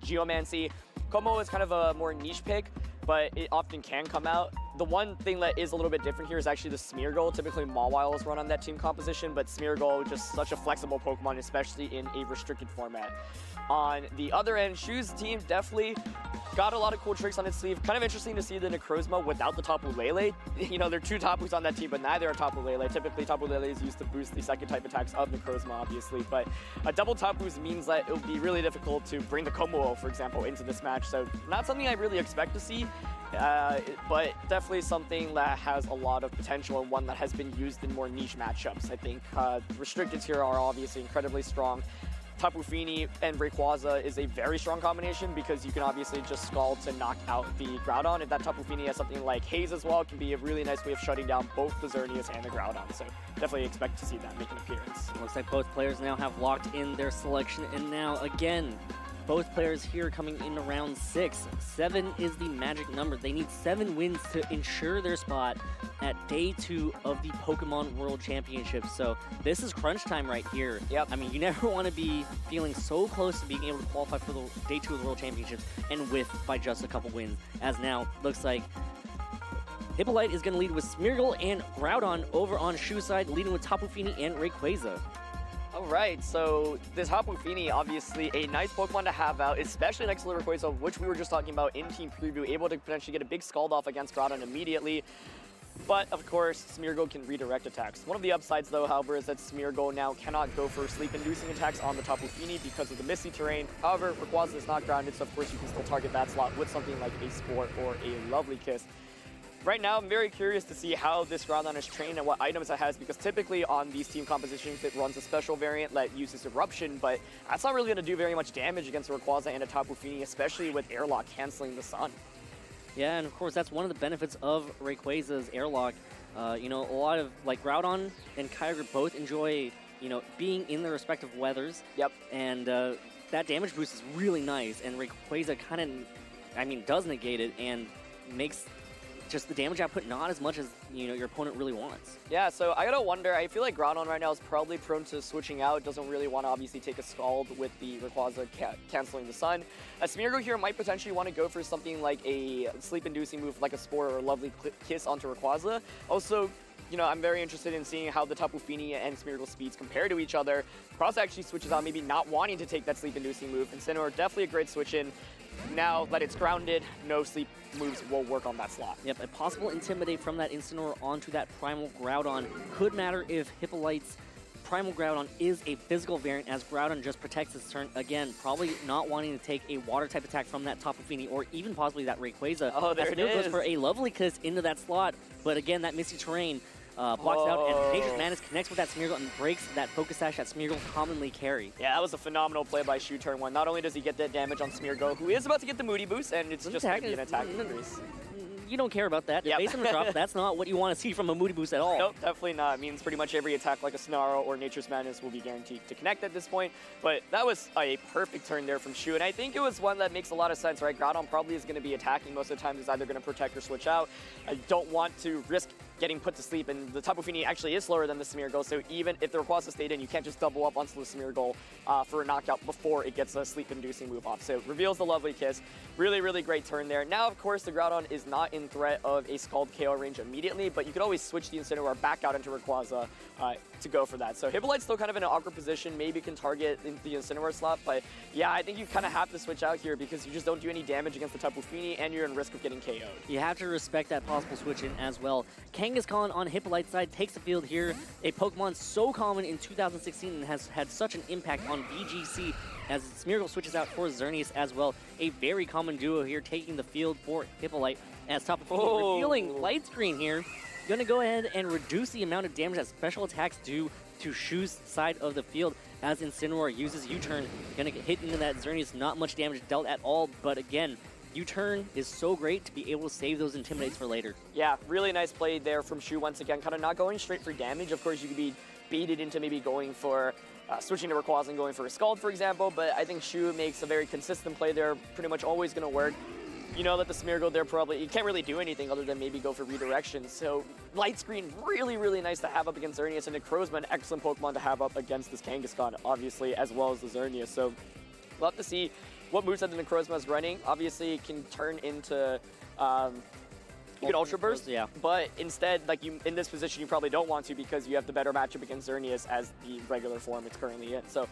Geomancy. Como is kind of a more niche pick, but it often can come out. The one thing that is a little bit different here is actually the Smeargle. Typically Mawile is run on that team composition, but Smeargle just such a flexible Pokemon, especially in a restricted format. On the other end, Shu's team definitely got a lot of cool tricks on its sleeve. Kind of interesting to see the Necrozma without the Tapu Lele. You know, there are two Tapus on that team, but neither are Tapu Lele. Typically, Tapu Lele is used to boost the second type attacks of Necrozma, obviously. But a double Tapus means that it would be really difficult to bring the Komo, for example, into this match. So not something I really expect to see, but definitely something that has a lot of potential and one that has been used in more niche matchups. I think restricteds here are obviously incredibly strong. Tapu Fini and Rayquaza is a very strong combination because you can obviously just Scald to knock out the Groudon. If that Tapu Fini has something like Haze as well, it can be a really nice way of shutting down both the Xerneas and the Groudon. So definitely expect to see that make an appearance. Looks like both players now have locked in their selection, and now again, both players here coming in around 6. 7 is the magic number. They need 7 wins to ensure their spot at Day 2 of the Pokemon World Championship. So this is crunch time right here. Yep. I mean, you never want to be feeling so close to being able to qualify for the Day 2 of the World Championships and whiff by just a couple wins. As now, looks like Hippolyte is going to lead with Smeargle and Groudon over on Shu's side, leading with Tapu Fini and Rayquaza. All right, so this Tapu Fini, obviously a nice Pokemon to have out, especially next to the Rayquaza, which we were just talking about in Team Preview, able to potentially get a big Scald off against Groudon immediately. But, of course, Smeargle can redirect attacks. One of the upsides, though, however, is that Smeargle now cannot go for sleep-inducing attacks on the Tapu Fini because of the misty terrain. However, Rayquaza is not grounded, so of course you can still target that slot with something like a Sport or a Lovely Kiss. Right now, I'm very curious to see how this Groudon is trained and what items it has, because typically on these team compositions, it runs a special variant that uses Eruption, but that's not really going to do very much damage against a Rayquaza and a Tapu Fini, especially with Airlock canceling the Sun. Yeah, and of course, that's one of the benefits of Rayquaza's Airlock. You know, a lot of, like, Groudon and Kyogre both enjoy, you know, being in their respective weathers. Yep. And that damage boost is really nice, and Rayquaza kind of, I mean, does negate it and makes just the damage output not as much as, you know, your opponent really wants. Yeah, so I gotta wonder, I feel like Groudon right now is probably prone to switching out, doesn't really want to obviously take a Scald with the Rayquaza canceling the Sun. A Smeargle here might potentially want to go for something like a sleep-inducing move like a Spore or a Lovely Kiss onto Rayquaza. Also, you know, I'm very interested in seeing how the Tapu Fini and Smeargle speeds compare to each other. Cross actually switches out, maybe not wanting to take that sleep-inducing move. Incineroar, definitely a great switch-in. Now that it's grounded, no sleep moves will work on that slot. Yep, a possible Intimidate from that Incineroar onto that Primal Groudon could matter if Hippolyte's Primal Groudon is a physical variant, as Groudon just protects his turn. Again, probably not wanting to take a Water-type attack from that Tapu Fini or even possibly that Rayquaza. Oh, there it is. Goes for a Lovely Kiss into that slot, but again, that misty terrain blocks it out, and Nature's Madness connects with that Smeargle and breaks that Focus Sash that Smeargle commonly carry. Yeah, that was a phenomenal play by Shu turn 1. Not only does he get that damage on Smeargle, who is about to get the Moody Boost, and it's just going to be an attack increase. You don't care about that. Yep. Based on the drop, that's not what you want to see from a Moody Boost at all. Nope, definitely not. It means pretty much every attack like a Snarl or Nature's Madness will be guaranteed to connect at this point. But that was a perfect turn there from Shu, and I think it was one that makes a lot of sense, right? Groudon probably is going to be attacking most of the time. He's either going to protect or switch out. I don't want to risk getting put to sleep, and the Tapu Fini actually is slower than the Smeargle, so even if the Rayquaza stayed in, you can't just double up onto the Smeargle for a knockout before it gets a sleep-inducing move off. So reveals the Lovely Kiss. Really, really great turn there. Now, of course, the Groudon is not in threat of a Scald KO range immediately, but you could always switch the Incineroar back out into Rayquaza to go for that. So Hippolyte's still kind of in an awkward position, maybe can target the Incineroar slot, but yeah, I think you kind of have to switch out here because you just don't do any damage against the Tapu Fini, and you're in risk of getting KO'd. You have to respect that possible switch in as well. Kangaskhan on Hippolyte's side takes the field here, a Pokemon so common in 2016 and has had such an impact on VGC as Smeargle switches out for Xerneas as well. A very common duo here taking the field for Hippolyte as Tapu Fini revealing Light Screen here. Going to go ahead and reduce the amount of damage that special attacks do to Shu's side of the field as Incineroar uses U-turn. Going to get hit into that Xerneas, not much damage dealt at all, but again, U-turn is so great to be able to save those Intimidates for later. Yeah, really nice play there from Shu once again, kind of not going straight for damage. Of course, you could be baited into maybe going for switching to Rayquaza and going for a Scald, for example, but I think Shu makes a very consistent play there, pretty much always going to work. You know that the Smeargle there probably, you can't really do anything other than maybe go for redirection. So Light Screen, really, really nice to have up against Xerneas, and Necrozma, an excellent Pokemon to have up against this Kangaskhan, obviously, as well as the Xerneas. So we'll have to see what moveset the Necrozma is running. Obviously, it can turn into you can Ultra Burst, yeah. but instead, like in this position, you probably don't want to because you have the better matchup against Xerneas as the regular form it's currently in. So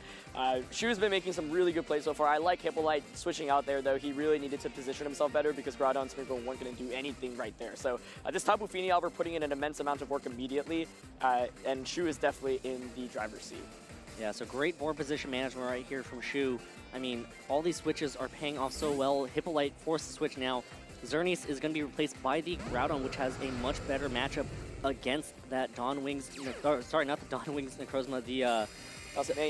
Shu's been making some really good plays so far. I like Hippolyte switching out there, though. He really needed to position himself better because Groudon and Smeargle weren't going to do anything right there. So this Tapu Fini, however, putting in an immense amount of work immediately, and Shu is definitely in the driver's seat. Yeah, so great board position management right here from Shu. I mean, all these switches are paying off so well. Hippolyte forced to switch now. Xerneas is going to be replaced by the Groudon, which has a much better matchup against that Dawn Wings, sorry, not the Dawn Wings Necrozma, the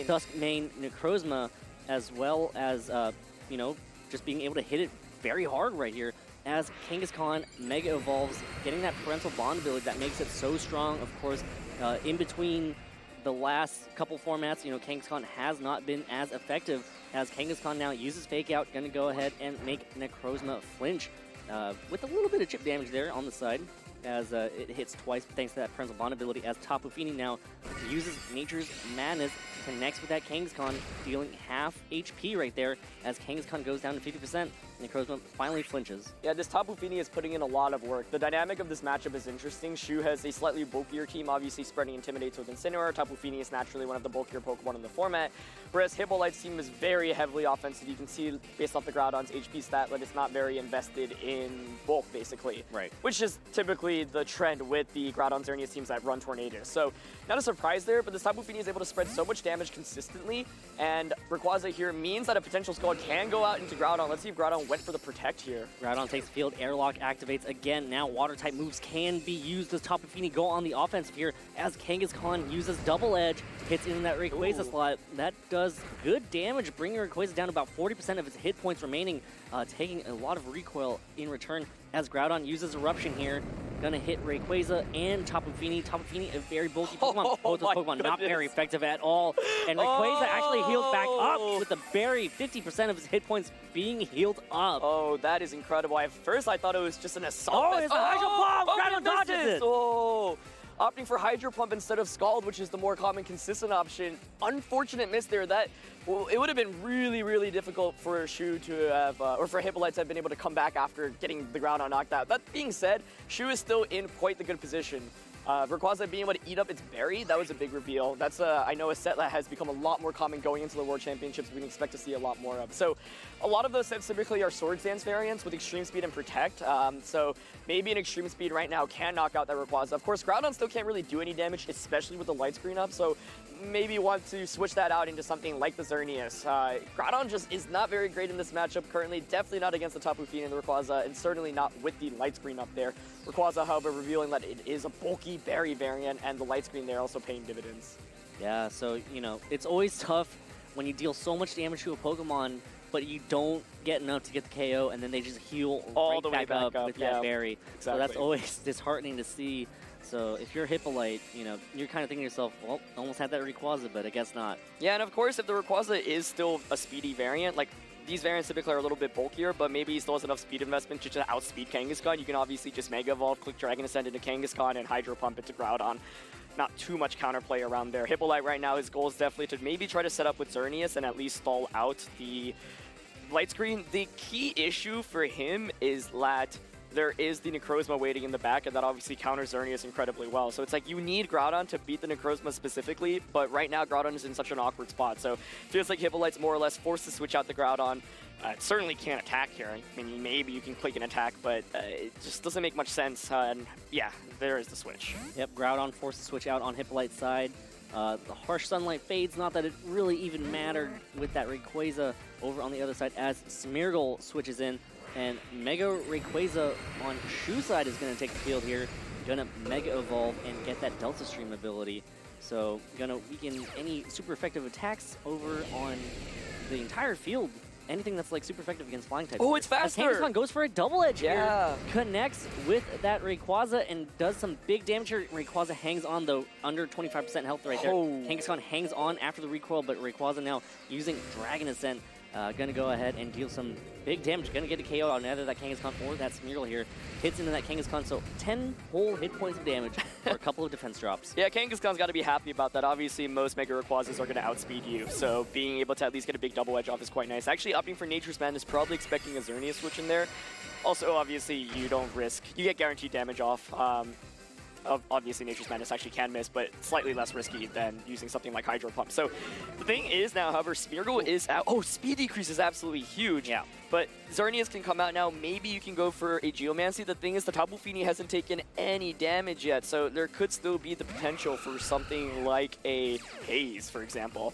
Dusk Mane Necrozma, as well as, you know, just being able to hit it very hard right here as Kangaskhan Mega Evolves, getting that parental bond ability that makes it so strong. Of course, in between the last couple formats, you know, Kangaskhan has not been as effective as Kangaskhan now uses Fake Out, going to go ahead and make Necrozma flinch. With a little bit of chip damage there on the side as it hits twice thanks to that parental bond ability as Tapu Fini now uses Nature's Madness, connects with that Kangaskhan, dealing half HP right there as Kangaskhan goes down to 50%. Necrozma finally flinches. Yeah, this Tapu Fini is putting in a lot of work. The dynamic of this matchup is interesting. Shu has a slightly bulkier team, obviously spreading Intimidates with Incineroar. Tapu Fini is naturally one of the bulkier Pokemon in the format, whereas Hippolyte's team is very heavily offensive. You can see based off the Groudon's HP stat that it's not very invested in bulk, basically. Right. Which is typically the trend with the Groudon Xerneas teams that run Tornadus. So not a surprise there, but this Tapu Fini is able to spread so much damage consistently, and Rayquaza here means that a potential Scald can go out into Groudon. Let's see if Groudon went for the Protect here. Groudon takes the field, Airlock activates again. Now Water-type moves can be used. Does Tapu Fini go on the offensive here as Kangaskhan uses Double Edge, hits in that Rayquaza slot. That does good damage, bringing Rayquaza down to about 40% of its hit points remaining, taking a lot of recoil in return as Groudon uses Eruption here. Gonna hit Rayquaza and Tapu Fini. Tapu Fini, a very bulky Pokemon. Both those Pokemon not very effective at all. And Rayquaza actually heals back up with the very 50% of his hit points being healed up. Oh, that is incredible. At first, I thought it was just an assault. Oh, it's a Hydro Pump! Groudon dodges it! Oh, opting for Hydro Pump instead of Scald, which is the more common, consistent option. Unfortunate miss there. Well, it would have been really, really difficult for Shu to have, or for Hippolyte to have been able to come back after getting the Groudon knocked out. That being said, Shu is still in quite the good position. Rayquaza being able to eat up its berry, that was a big reveal. That's, I know, a set that has become a lot more common going into the World Championships. We can expect to see a lot more of. So a lot of those sets typically are Swords Dance variants with Extreme Speed and Protect. So maybe an Extreme Speed right now can knock out that Rayquaza. Of course, Groudon still can't really do any damage, especially with the light screen up. So maybe want to switch that out into something like the Xerneas. Groudon just is not very great in this matchup currently. Definitely not against the Tapu Fini and the Rayquaza, and certainly not with the light screen up there. Rayquaza, however, revealing that it is a bulky berry variant, and the light screen there also paying dividends. Yeah, so, you know, it's always tough when you deal so much damage to a Pokemon, but you don't get enough to get the KO, and then they just heal all right the way back up with yeah, that berry. Exactly. So that's always disheartening to see. So if you're Hippolyte, you know, you're kind of thinking to yourself, well, almost had that Rayquaza, but I guess not. Yeah, and of course, if the Rayquaza is still a speedy variant, like, these variants typically are a little bit bulkier, but maybe he still has enough speed investment to just outspeed Kangaskhan. You can obviously just Mega Evolve, click Dragon Ascend into Kangaskhan, and Hydro Pump into Groudon. Not too much counterplay around there. Hippolyte right now, his goal is definitely to maybe try to set up with Xerneas and at least stall out the light screen. The key issue for him is that there is the Necrozma waiting in the back, and that obviously counters Xerneas incredibly well. So it's like you need Groudon to beat the Necrozma specifically, but right now Groudon is in such an awkward spot. So it feels like Hippolyte's more or less forced to switch out the Groudon. It certainly can't attack here. I mean, maybe you can click an attack, but it just doesn't make much sense. And yeah, there is the switch. Yep, Groudon forced to switch out on Hippolyte's side. The Harsh Sunlight fades, not that it really even mattered with that Rayquaza over on the other side as Smeargle switches in. And Mega Rayquaza on Shu's side is going to take the field here. Gonna Mega Evolve and get that Delta Stream ability. So gonna weaken any super effective attacks over on the entire field. Anything that's like super effective against flying types. Oh, it's faster! Kangaskhan goes for a double edge yeah. here. Connects with that Rayquaza and does some big damage here. Rayquaza hangs on though, under 25% health right there. Oh. Kangaskhan hangs on after the recoil, but Rayquaza now using Dragon Ascent Gonna go ahead and deal some big damage. Gonna get a KO on either that Kangaskhan or that Smeargle here. Hits into that Kangaskhan, so 10 whole hit points of damage for a couple of defense drops. Yeah, Kangaskhan's got to be happy about that. Obviously, most Mega Rayquazas are going to outspeed you, so being able to at least get a big double edge off is quite nice. Actually, opting for Nature's Madness, probably expecting a Xerneas switch in there. Also, obviously, you don't risk. You get guaranteed damage off. Obviously, Nature's Madness actually can miss, but slightly less risky than using something like Hydro Pump. So the thing is now, however, Smeargle is out. Oh, speed decrease is absolutely huge. Yeah. But Xerneas can come out now. Maybe you can go for a Geomancy. The thing is, the Tapu Fini hasn't taken any damage yet, so there could still be the potential for something like a Haze, for example.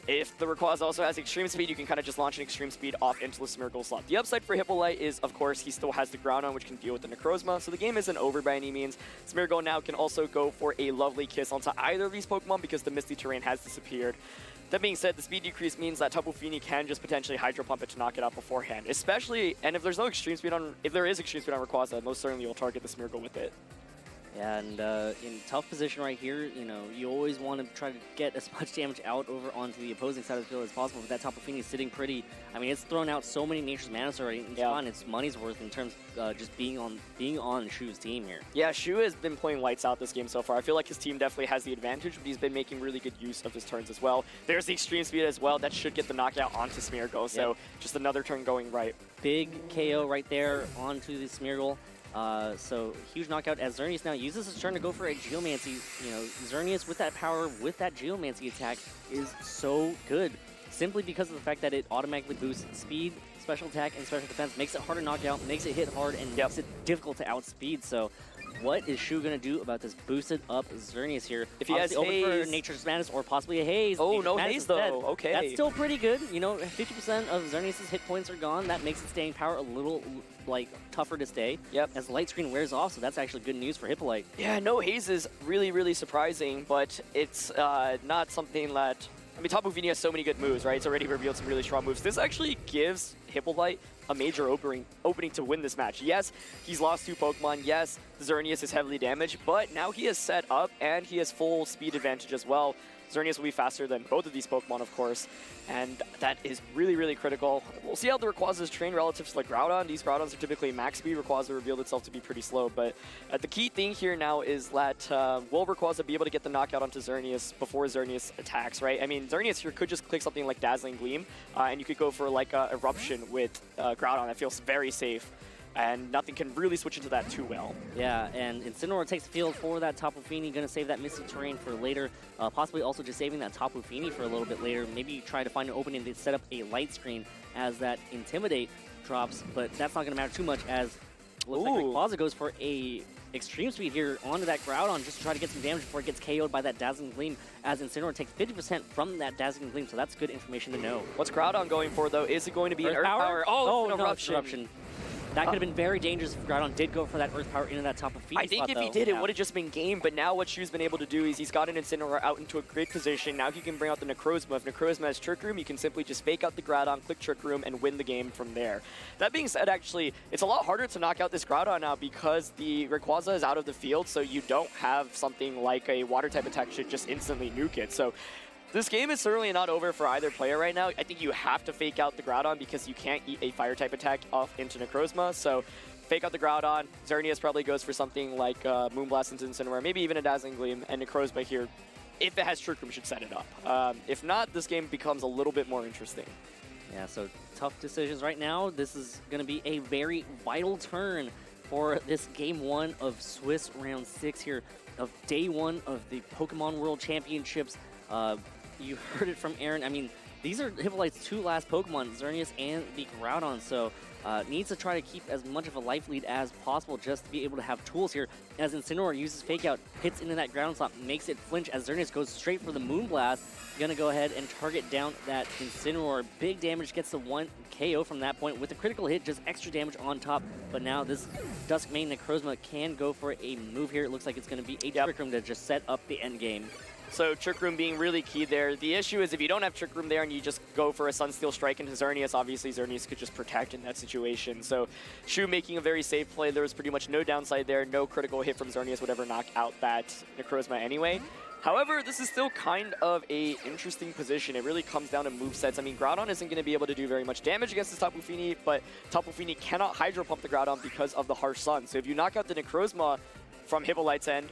If the Rayquaza also has Extreme Speed, you can kind of just launch an Extreme Speed off into the Smeargle slot. The upside for Hippolyte is, of course, he still has the Groudon, which can deal with the Necrozma, so the game isn't over by any means. Smeargle now can also go for a lovely kiss onto either of these Pokemon because the Misty Terrain has disappeared. That being said, the speed decrease means that Tapu Fini can just potentially Hydro Pump it to knock it out beforehand. Especially, and if there's no Extreme Speed on, if there is Extreme Speed on Rayquaza, most certainly you'll target the Smeargle with it. Yeah, and in tough position right here, you know, you always want to try to get as much damage out over onto the opposing side of the field as possible. But that Tapu Fini is sitting pretty. I mean, it's thrown out so many Nature's Madness already. It's fun. It's money's worth in terms of just being on Shu's team here. Yeah, Shu has been playing lights out this game so far. I feel like his team definitely has the advantage, but he's been making really good use of his turns as well. There's the Extreme Speed as well. That should get the knockout onto Smeargle. So just another turn going right. Big KO right there onto the Smeargle. So huge knockout as Xerneas now uses his turn to go for a Geomancy. You know, Xerneas with that power, with that Geomancy attack is so good. Simply because of the fact that it automatically boosts speed, special attack, and special defense, makes it hard to knock out, makes it hit hard, and makes it difficult to outspeed. So what is Shu going to do about this boosted up Xerneas here? If he has Haze, for Nature's Madness or possibly a Haze. Oh, no Haze though. Okay. That's still pretty good. You know, 50% of Xerneas' hit points are gone. That makes its staying power a little like tougher to stay. Yep. As the light screen wears off, so that's actually good news for Hippolyte. Yeah, no Haze is really, really surprising, but it's not something that. I mean, Tapu Fini has so many good moves, right? It's already revealed some really strong moves. This actually gives Hippolyte a major opening to win this match. Yes, he's lost 2 Pokemon. Yes, the Xerneas is heavily damaged, but now he is set up and he has full speed advantage as well. Xerneas will be faster than both of these Pokemon, of course, and that is really, really critical. We'll see how the Rayquaza is trained relative to the Groudon. These Groudons are typically max speed. Rayquaza revealed itself to be pretty slow, but the key thing here now is that will Rayquaza be able to get the knockout onto Xerneas before Xerneas attacks, right? I mean, Xerneas here could just click something like Dazzling Gleam, and you could go for like Eruption with Groudon. That feels very safe. And nothing can really switch into that too well. Yeah, and Incineroar takes the field for that Tapu Fini, going to save that Misty Terrain for later, possibly also just saving that Tapu Fini for a little bit later. Maybe try to find an opening to set up a light screen as that Intimidate drops, but that's not going to matter too much as looks like Rayquaza goes for a Extreme Speed here onto that Groudon just to try to get some damage before it gets KO'd by that Dazzling Gleam, as Incineroar takes 50% from that Dazzling Gleam, so that's good information to know. What's Groudon going for, though? Is it going to be an Earth Power? Oh, no, Eruption. That could have been very dangerous if Groudon did go for that Earth Power into that Tapu Fini I think if he did, it would have just been game, but now what Shu's been able to do is he's got an Incineroar out into a great position. Now he can bring out the Necrozma. If Necrozma has Trick Room, you can simply just fake out the Groudon, click Trick Room, and win the game from there. That being said, actually, it's a lot harder to knock out this Groudon now because the Rayquaza is out of the field, so you don't have something like a Water-type attack should just instantly nuke it. So this game is certainly not over for either player right now. I think you have to fake out the Groudon because you can't eat a Fire-type attack off into Necrozma, so fake out the Groudon. Xerneas probably goes for something like Moonblast into Incineroar, maybe even a Dazzling Gleam, and Necrozma here, if it has Trick Room, should set it up. If not, this game becomes a little bit more interesting. Yeah, so tough decisions right now. This is going to be a very vital turn for this Game 1 of Swiss Round 6 here, of Day 1 of the Pokemon World Championships. You heard it from Aaron. I mean, these are Hippolyte's 2 last Pokemon, Xerneas and the Groudon, so needs to try to keep as much of a life lead as possible just to be able to have tools here. As Incineroar uses Fake Out, hits into that ground slot, makes it flinch as Xerneas goes straight for the Moonblast. Gonna go ahead and target down that Incineroar. Big damage, gets the 1 KO from that point with a critical hit, just extra damage on top. But now this Duskmane Necrozma can go for a move here. It looks like it's gonna be a Trick Room to just set up the end game. So Trick Room being really key there. The issue is if you don't have Trick Room there and you just go for a Sunsteel Strike into Xerneas, obviously Xerneas could just protect in that situation. So Shu making a very safe play. There was pretty much no downside there. No critical hit from Xerneas would ever knock out that Necrozma anyway. However, this is still kind of a interesting position. It really comes down to movesets. I mean, Groudon isn't going to be able to do very much damage against this Tapu Fini, but Tapu Fini cannot Hydro Pump the Groudon because of the Harsh Sun. So if you knock out the Necrozma from Hippolyte's end,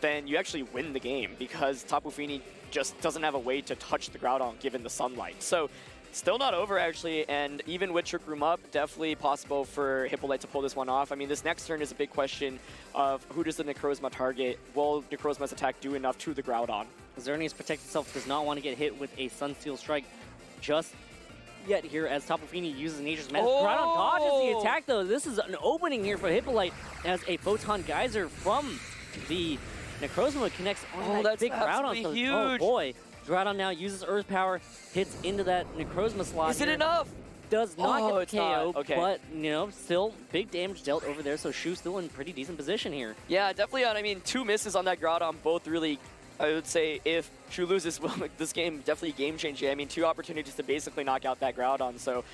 then you actually win the game because Tapu Fini just doesn't have a way to touch the Groudon given the sunlight. So still not over, actually, and even with Trick Room up, definitely possible for Hippolyte to pull this one off. I mean, this next turn is a big question of who does the Necrozma target? Will Necrozma's attack do enough to the Groudon? Xerneas protects itself, does not want to get hit with a Sunsteel Strike just yet here as Tapu Fini uses Nature's Medicine. Oh! Groudon dodges the attack, though. This is an opening here for Hippolyte as a Photon Geyser from the Necrozma connects on that big Groudon. So, huge. oh boy. Groudon now uses Earth Power, hits into that Necrozma slot. Is it enough? Does not get it's the KO, not. Okay. but, you know, still big damage dealt over there, so Shu's still in pretty decent position here. Yeah, definitely. I mean, 2 misses on that Groudon, both really, I would say, if Shu loses, will make this game definitely game-changing. I mean, 2 opportunities to basically knock out that Groudon, so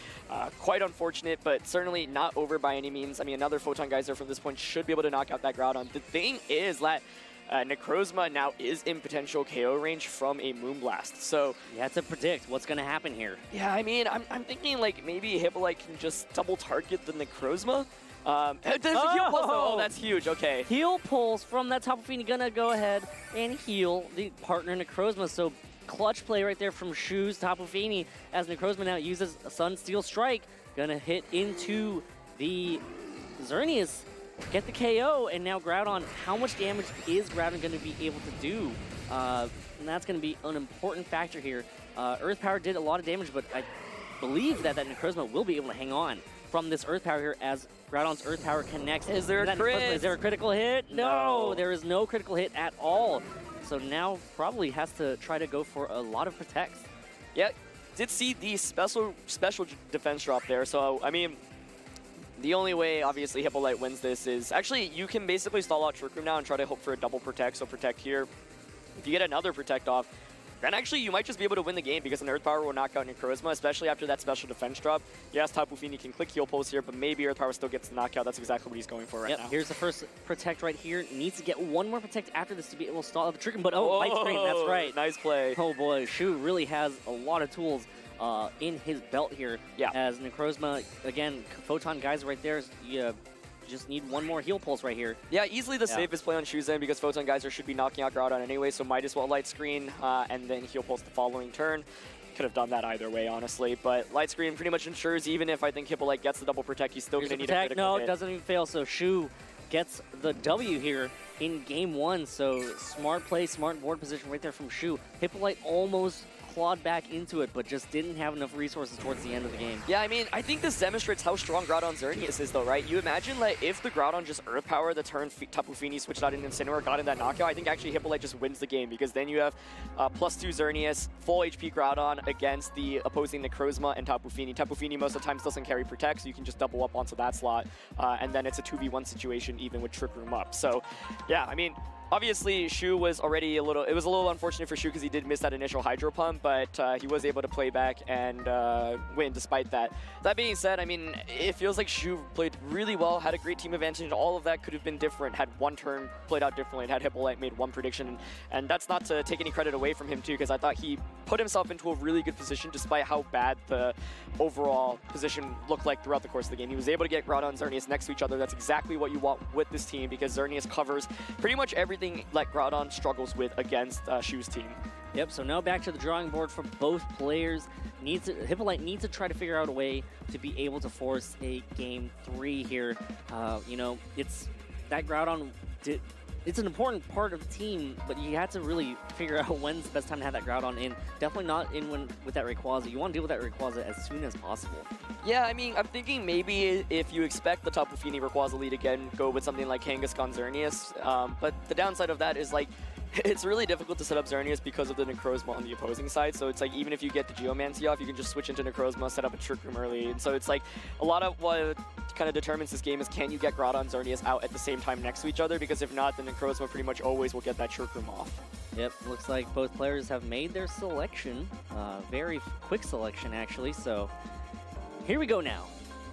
quite unfortunate, but certainly not over by any means. I mean, another Photon Geyser from this point should be able to knock out that Groudon. The thing is that Necrozma now is in potential KO range from a Moonblast. So You have to predict what's going to happen here. yeah, I mean, I'm thinking like maybe Hippolyte can just double target the Necrozma. There's a heal pulse though. Oh, that's huge. Okay. Heal pulse from that Tapu Fini, gonna go ahead and heal the partner Necrozma. So clutch play right there from Shu's Tapu Fini as Necrozma now uses a Sunsteel Strike. Gonna hit into the Xerneas. Get the KO, and now Groudon, how much damage is Groudon going to be able to do? And that's going to be an important factor here. Earth Power did a lot of damage, but I believe that Necrozma will be able to hang on from this Earth Power here as Groudon's Earth Power connects. Is there a crit? Is there a critical hit? No, there is no critical hit at all. So now probably has to try to go for a lot of protects. Yeah, did see the special defense drop there. So, I mean, the only way, obviously, Hippolyte wins this is... Actually, you can basically stall out Trick Room now and try to hope for a double protect. So protect here. If you get another protect off, then actually you might just be able to win the game because an Earth Power will knock out Necrozma, especially after that special defense drop. Yes, Tapu Fini can click Heal Pulse here, but maybe Earth Power still gets the knockout. That's exactly what he's going for right now. Here's the first protect right here. Needs to get one more protect after this to be able to stall out the Trick Room, but Light Screen, that's right. Nice play. Oh boy, Shu really has a lot of tools in his belt here. Yeah. As Necrozma, again, Photon Geyser right there. You just need one more heal pulse right here. Yeah, easily the safest play on Shu's end because Photon Geyser should be knocking out Groudon anyway, so might as well Light Screen and then heal pulse the following turn. Could have done that either way, honestly, but Light Screen pretty much ensures even if I think Hippolyte gets the double protect, he's still going to need a critical hit. No, it doesn't even fail, so Shu gets the W here in game 1, so smart play, smart board position right there from Shu. Hippolyte almost clawed back into it, but just didn't have enough resources towards the end of the game. Yeah, I mean, I think this demonstrates how strong Groudon Xerneas is, though, right? You imagine, like, if the Groudon just Earth Power the turn Tapu Fini switched out into Incineroar, got in that knockout, I think actually Hippolyte just wins the game, because then you have +2 Xerneas, full HP Groudon against the opposing Necrozma and Tapu Fini. Tapu Fini most of the times doesn't carry Protect, so you can just double up onto that slot, and then it's a 2v1 situation even with Trick Room up. So, yeah, I mean, obviously, Shu was already it was a little unfortunate for Shu because he did miss that initial Hydro Pump, but he was able to play back and win despite that. That being said, I mean, it feels like Shu played really well, had a great team advantage. All of that could have been different had one turn played out differently, had Hippolyte made one prediction. And that's not to take any credit away from him, too, because I thought he put himself into a really good position despite how bad the overall position looked like throughout the course of the game. He was able to get Groudon and Xerneas next to each other. That's exactly what you want with this team because Xerneas covers pretty much everything like Groudon struggles with against Shu's team. Yep, so now back to the drawing board for both players. Hippolyte needs to try to figure out a way to be able to force a game 3 here. You know, it's that Groudon it's an important part of the team, but you have to really figure out when's the best time to have that Groudon in. Definitely not in with that Rayquaza. You want to deal with that Rayquaza as soon as possible. Yeah, I mean, I'm thinking maybe if you expect the Tapu Fini Rayquaza lead again, go with something like Kangaskhan Xerneas. But the downside of that is, like, it's really difficult to set up Xerneas because of the Necrozma on the opposing side. So it's like, even if you get the Geomancy off, you can just switch into Necrozma, set up a Trick Room early. And so it's like, a lot of what kind of determines this game is can you get Groudon and Xerneas out at the same time next to each other? Because if not, the Necrozma pretty much always will get that Trick Room off. Yep, looks like both players have made their selection. Very quick selection, actually. So here we go now.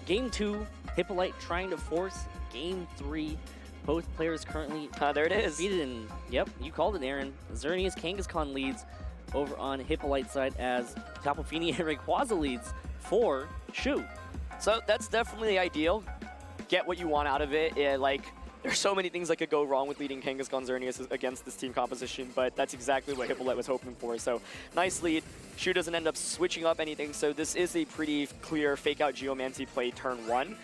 Game 2, Hippolyte trying to force Game 3. both players currently There it is. defeated. And yep, you called it, Aaron. Xerneas Kangaskhan leads over on Hippolyte side as Tapu Fini and Rayquaza leads for Shu. So that's definitely ideal. Get what you want out of it. There's so many things that could go wrong with leading Kangaskhan Xerneas against this team composition, but that's exactly what Hippolyte was hoping for. So nice lead. Shu doesn't end up switching up anything, so this is a pretty clear fake-out Geomancy play turn 1.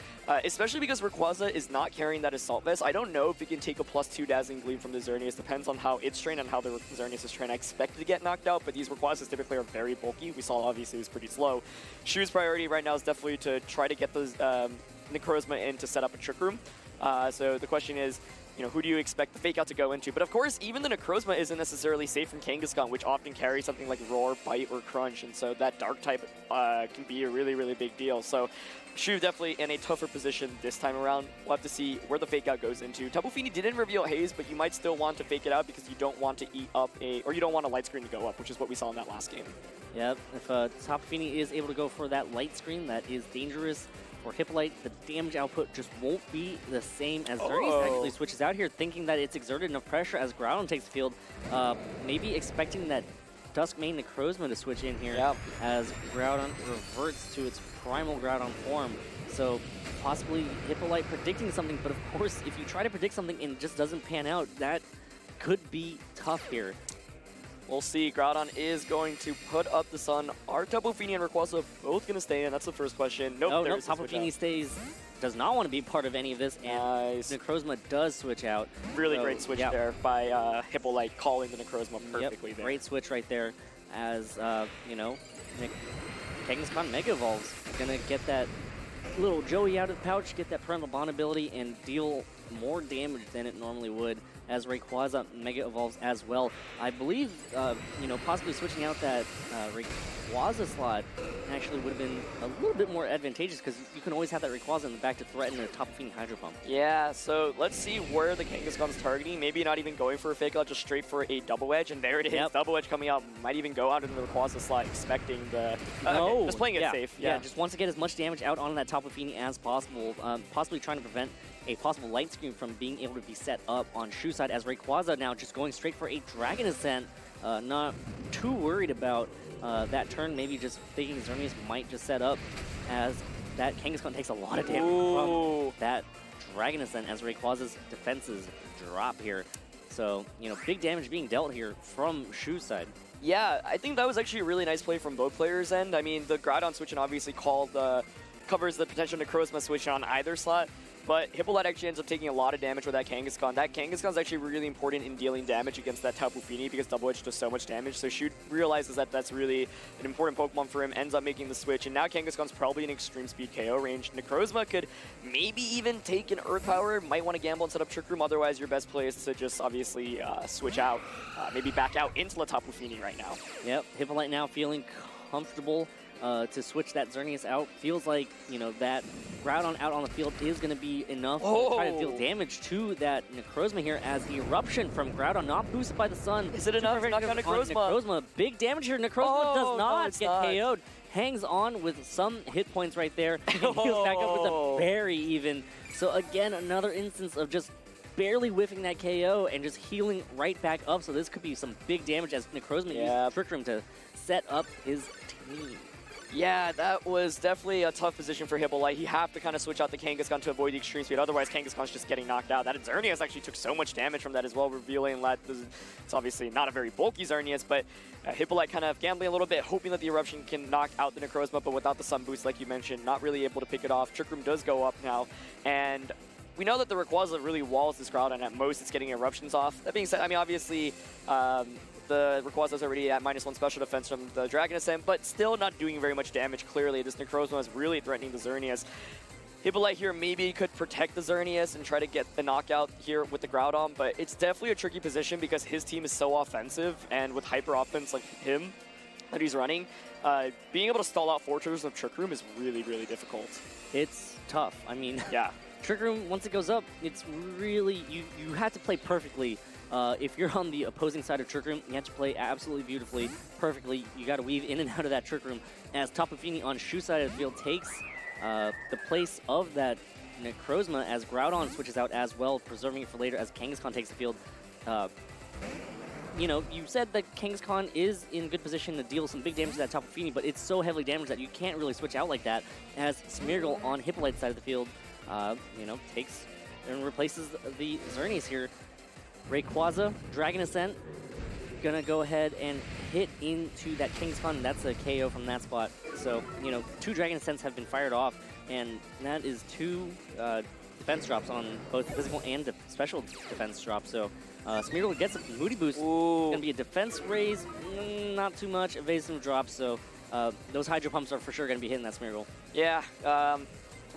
Especially because Rayquaza is not carrying that Assault Vest. I don't know if it can take a +2 Dazzling Gleam from the Xerneas. Depends on how it's trained and how the Xerneas is trained. I expect it to get knocked out, but these Rayquazas typically are very bulky. We saw obviously it was pretty slow. Shu's priority right now is definitely to try to get those Necrozma in to set up a Trick Room. So the question is, who do you expect the Fake Out to go into? But of course, even the Necrozma isn't necessarily safe from Kangaskhan, which often carries something like Roar, Bite, or Crunch, and so that Dark type can be a really, really big deal. So Shu definitely in a tougher position this time around. We'll have to see where the Fake Out goes into. Tapu Fini didn't reveal Haze, but you might still want to Fake it out because you don't want to eat up or you don't want a Light Screen to go up, which is what we saw in that last game. Yep, if Tapu Fini is able to go for that Light Screen, that is dangerous. For Hippolyte, the damage output just won't be the same as Xerneas actually switches out here, thinking that it's exerted enough pressure as Groudon takes the field. Maybe expecting that Duskmane Necrozma to switch in here as Groudon reverts to its primal Groudon form. So possibly Hippolyte predicting something, but of course, if you try to predict something and it just doesn't pan out, that could be tough here. We'll see. Groudon is going to put up the sun. Are Tapu Fini and Rayquaza both going to stay in? That's the first question. Nope. Nope. Tapu Fini does not want to be part of any of this, and Necrozma does switch out. Really great switch there by Hippolyte, calling the Necrozma perfectly there. Great switch right there as, Kangaskhan Mega Evolves. Gonna get that little Joey out of the pouch, get that Parental Bond ability, and deal more damage than it normally would as Rayquaza Mega Evolves as well. I believe, possibly switching out that Rayquaza slot actually would have been a little bit more advantageous because you can always have that Rayquaza in the back to threaten a Tapu Fini Hydro Pump. Yeah, so let's see where the Kangaskhan's targeting. Maybe not even going for a Fake Out, just straight for a Double Edge, and there it is. Double Edge coming out. Might even go out into the Rayquaza slot expecting the... okay, just playing it safe. Yeah, just wants to get as much damage out on that Tapu Fini as possible, possibly trying to prevent a possible Light Screen from being able to be set up on Shu side as Rayquaza now just going straight for a Dragon Ascent. Not too worried about that turn, maybe just thinking Xerneas might just set up as that Kangaskhan takes a lot of damage from that Dragon Ascent as Rayquaza's defenses drop here. So, big damage being dealt here from Shu's side. Yeah, I think that was actually a really nice play from both players' end. I mean, the Groudon switch obviously covers the potential Necrozma switch on either slot. But Hippolyte actually ends up taking a lot of damage with that Kangaskhan. That Kangaskhan is actually really important in dealing damage against that Tapu Fini because Double Edge does so much damage. So Shu realizes that that's really an important Pokemon for him, ends up making the switch, and now Kangaskhan's probably in extreme speed KO range. Necrozma could maybe even take an Earth Power, might want to gamble and set up Trick Room, otherwise your best play is to just obviously switch out, maybe back out into the Tapu Fini right now. Yep, Hippolyte now feeling comfortable to switch that Xerneas out. Feels like, that Groudon out on the field is going to be enough to try to deal damage to that Necrozma here as the Eruption from Groudon, not boosted by the sun. Is it enough to knock down Necrozma? Necrozma, big damage here. Necrozma does not get KO'd. Hangs on with some hit points right there. And heals back up with a berry even. So again, another instance of just barely whiffing that KO and just healing right back up. So this could be some big damage as Necrozma uses Trick Room to set up his team. Yeah, that was definitely a tough position for Hippolyte. He have to kind of switch out the Kangaskhan to avoid the extreme speed. Otherwise, Kangaskhan's just getting knocked out. That Xerneas actually took so much damage from that as well, revealing that it's obviously not a very bulky Xerneas, but Hippolyte kind of gambling a little bit, hoping that the Eruption can knock out the Necrozma, but without the Sun Boost, like you mentioned, not really able to pick it off. Trick Room does go up now, and we know that the Rayquaza really walls this crowd, and at most it's getting Eruptions off. That being said, I mean, obviously, the Rayquaza's already at -1 special defense from the Dragon Ascent, but still not doing very much damage, clearly. This Necrozma is really threatening the Xerneas. Hippolyte here maybe could protect the Xerneas and try to get the knockout here with the Groudon, but it's definitely a tricky position because his team is so offensive, and with hyper offense like him that he's running, being able to stall out 4 turns of Trick Room is really, really difficult. It's tough. I mean, yeah. Trick Room, once it goes up, it's really, you have to play perfectly. If you're on the opposing side of Trick Room, you have to play absolutely beautifully, perfectly. You got to weave in and out of that Trick Room as Tapu Fini on Shu side of the field takes the place of that Necrozma as Groudon switches out as well, preserving it for later as Kangaskhan takes the field. You know, you said that Kangaskhan is in good position to deal some big damage to that Tapu Fini, but it's so heavily damaged that you can't really switch out like that, as Smeargle on Hippolyte's side of the field, you know, takes and replaces the Xerneas here. Rayquaza, Dragon Ascent, gonna go ahead and hit into that Kangaskhan, and that's a KO from that spot. So, you know, 2 Dragon Ascents have been fired off, and that is 2 defense drops on both physical and special defense drops. So, Smeargle gets a Moody Boost. Ooh. Gonna be a defense raise, not too much, evasive drop. So, those Hydro Pumps are for sure gonna be hitting that Smeargle. Yeah,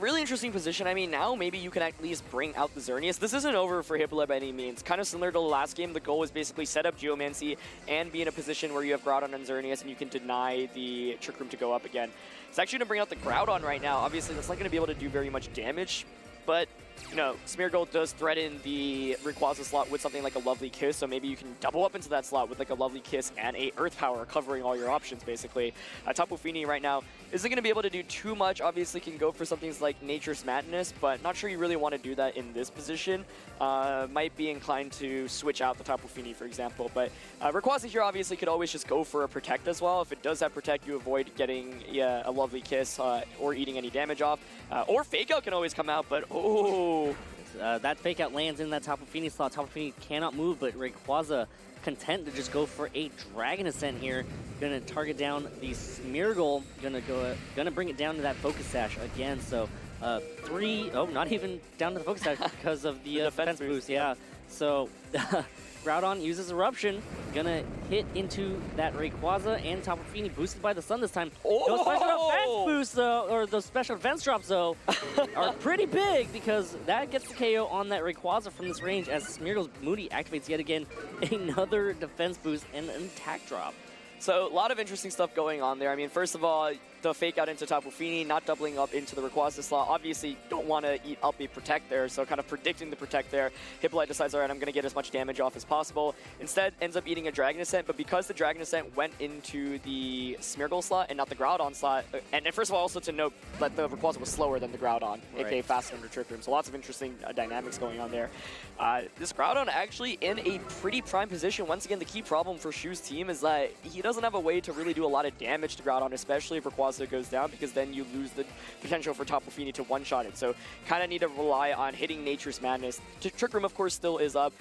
really interesting position. I mean, now maybe you can at least bring out the Xerneas. This isn't over for Hippolyte by any means. Kind of similar to the last game, the goal was basically set up Geomancy and be in a position where you have Groudon and Xerneas and you can deny the Trick Room to go up again. It's actually going to bring out the Groudon right now. Obviously, that's not going to be able to do very much damage, but you know, Smeargle does threaten the Rayquaza slot with something like a Lovely Kiss, so maybe you can double up into that slot with like a Lovely Kiss and a Earth Power, covering all your options basically. Tapu Fini right now isn't going to be able to do too much. Obviously can go for something like Nature's Madness, but not sure you really want to do that in this position. Might be inclined to switch out the Tapu Fini, for example, but Rayquaza here obviously could always just go for a Protect as well. If it does have Protect, you avoid getting a Lovely Kiss or eating any damage off. Or Fake Out can always come out, but oh. That Fake Out lands in that Tapu Fini slot. Tapu Fini cannot move, but Rayquaza content to just go for a Dragon Ascent here. Gonna target down the Smeargle. Gonna bring it down to that Focus Sash again. So not even down to the Focus Sash because of the defense boost. Yeah. So Groudon uses Eruption. Gonna hit into that Rayquaza and Tapu Fini, boosted by the sun this time. Oh! Those special defense boosts, or those special defense drops, though, are pretty big because that gets the KO on that Rayquaza from this range as Smeargle's Moody activates yet again another defense boost and an attack drop. So a lot of interesting stuff going on there. I mean, first of all, the Fake Out into Tapu Fini, not doubling up into the Rayquaza slot. Obviously, don't want to eat up a Protect there, so kind of predicting the Protect there. Hippolyte decides, all right, I'm going to get as much damage off as possible. Instead, ends up eating a Dragon Ascent, but because the Dragon Ascent went into the Smeargle slot and not the Groudon slot, and first of all, also to note that the Rayquaza was slower than the Groudon, aka faster under Trick Room, so lots of interesting dynamics going on there. This Groudon actually in a pretty prime position. Once again, the key problem for Shu's team is that he doesn't have a way to really do a lot of damage to Groudon, especially if Rayquaza goes down, because then you lose the potential for Tapu Fini to one-shot it. So kind of need to rely on hitting Nature's Madness. Trick Room, of course, still is up,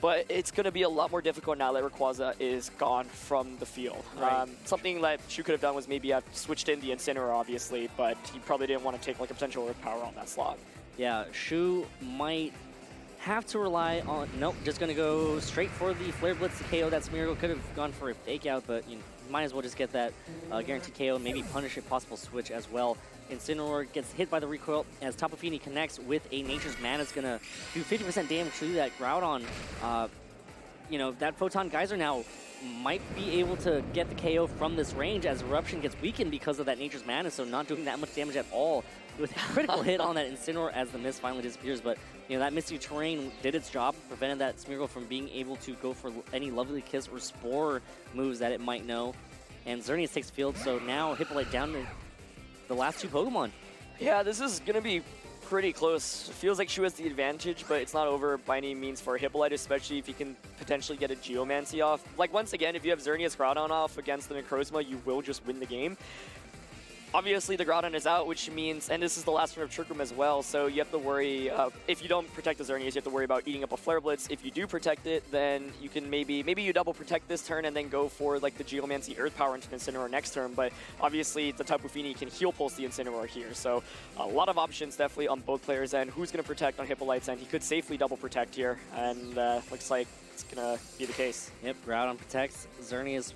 but it's going to be a lot more difficult now that Rayquaza is gone from the field. Right. Something that Shu could have done was maybe have switched in the Incineroar, obviously, but he probably didn't want to take like a potential Earth Power on that slot. Yeah, Shu might have to rely on... Nope, just going to go straight for the Flare Blitz to KO that Smeargle. Could have gone for a Fake Out, but you know, might as well just get that guaranteed KO, maybe punish a possible switch as well. Incineroar gets hit by the recoil as Tapu Fini connects with a Nature's Mana. Is going to do 50% damage to that Groudon. You know, that Photon Geyser now might be able to get the KO from this range as Eruption gets weakened because of that Nature's Mana, so not doing that much damage at all with a critical hit on that Incineroar as the mist finally disappears. But, you know, that Misty Terrain did its job, prevented that Smeargle from being able to go for any Lovely Kiss or Spore moves that it might know. And Xerneas takes field, so now Hippolyte down to the last 2 Pokemon. Yeah, this is going to be pretty close. It feels like Shu has the advantage, but it's not over by any means for Hippolyte, especially if he can potentially get a Geomancy off. Like, once again, if you have Xerneas Groudon off against the Necrozma, you will just win the game. Obviously, the Groudon is out, which means, and this is the last turn of Trick Room as well, so you have to worry, if you don't protect the Xerneas, you have to worry about eating up a Flare Blitz. If you do protect it, then you can maybe you double protect this turn and then go for like the Geomancy Earth Power into the Incineroar next turn, but obviously the Tapu Fini can Heal Pulse the Incineroar here, so a lot of options definitely on both players' end. Who's going to protect on Hippolyte's end? He could safely double protect here, and looks like it's going to be the case. Yep, Groudon protects. Xerneas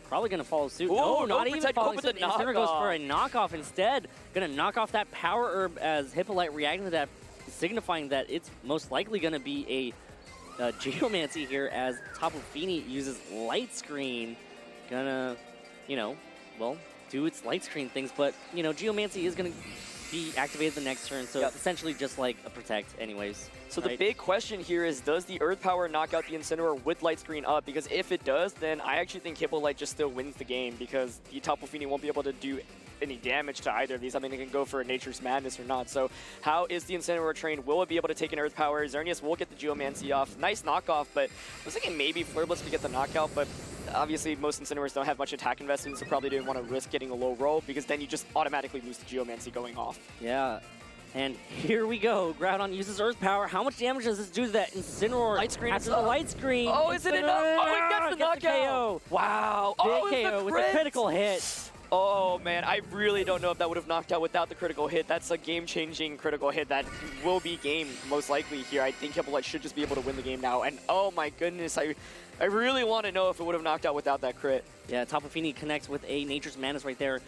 probably going to follow suit. Ooh, no, no not even protect, following with suit. the Incineroar goes knockoff. for a knockoff instead. Going to knock off that Power Herb as Hippolyte reacting to that, signifying that it's most likely going to be a Geomancy here as Tapu Fini uses Light Screen. Gonna, you know, well, do its Light Screen things, but, you know, Geomancy is going to be activated the next turn, so it's essentially just like a Protect anyways. So the big question here is, does the Earth Power knock out the Incineroar with Light Screen up? Because if it does, then I actually think Hippolyte just still wins the game, because the Tapu Fini won't be able to do any damage to either of these. I mean, it can go for a Nature's Madness or not. So how is the Incineroar trained? Will it be able to take an Earth Power? Xerneas will get the Geomancy off. Nice knockoff, but I was thinking maybe Flare Blitz could get the knockout, but obviously most Incineroars don't have much attack investment, so probably didn't want to risk getting a low roll because then you just automatically lose the Geomancy going off. Yeah. And here we go. Groudon uses Earth Power. How much damage does this do to that Incineroar? Light screen after the light screen. Oh, is it enough? Oh, it gets the knockout. KO. Wow. Big KO with a critical hit. Oh, man, I really don't know if that would have knocked out without the critical hit. That's a game-changing critical hit that will be game most likely here. I think Hippolyte should just be able to win the game now. And oh my goodness, I really want to know if it would have knocked out without that crit. Yeah, Tapu Fini connects with a Nature's Madness right there,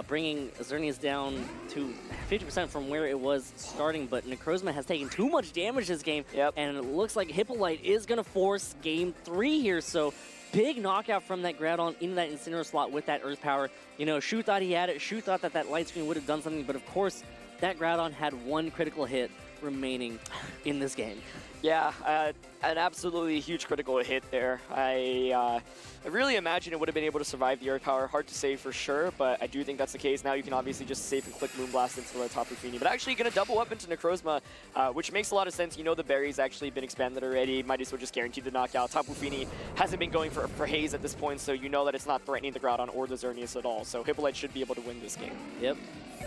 bringing Xerneas down to 50% from where it was starting, but Necrozma has taken too much damage this game, and it looks like Hippolyte is going to force Game 3 here, so big knockout from that Groudon into that Incineroar slot with that Earth Power. You know, Shu thought he had it. Shu thought that that light screen would have done something, but of course, that Groudon had one critical hit remaining in this game. Yeah, an absolutely huge critical hit there. I really imagine it would have been able to survive the Earth Power. Hard to say for sure, but I do think that's the case. Now you can obviously just safe and click Moonblast into the Tapu Fini, but actually going to double up into Necrozma, which makes a lot of sense. You know the berry's actually been expanded already. Might as well just guarantee the knockout. Tapu Fini hasn't been going for haze at this point, so you know that it's not threatening the Groudon or the Xerneas at all. So Hippolyte should be able to win this game. Yep.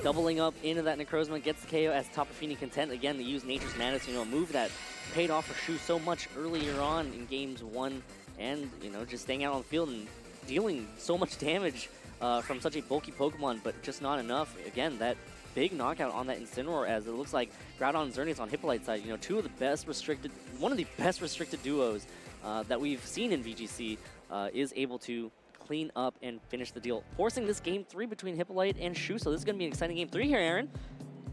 Doubling up into that Necrozma, gets the KO as Tapu Fini content again to use Nature's Madness, you know, a move that paid off for Shu so much earlier on in games 1 and, you know, just staying out on the field and dealing so much damage from such a bulky Pokemon, but just not enough. Again, that big knockout on that Incineroar, as it looks like Groudon and Xerneas on Hippolyte's side, you know, one of the best restricted duos that we've seen in VGC is able to clean up and finish the deal, forcing this Game 3 between Hippolyte and Shu. So this is going to be an exciting Game 3 here, Aaron.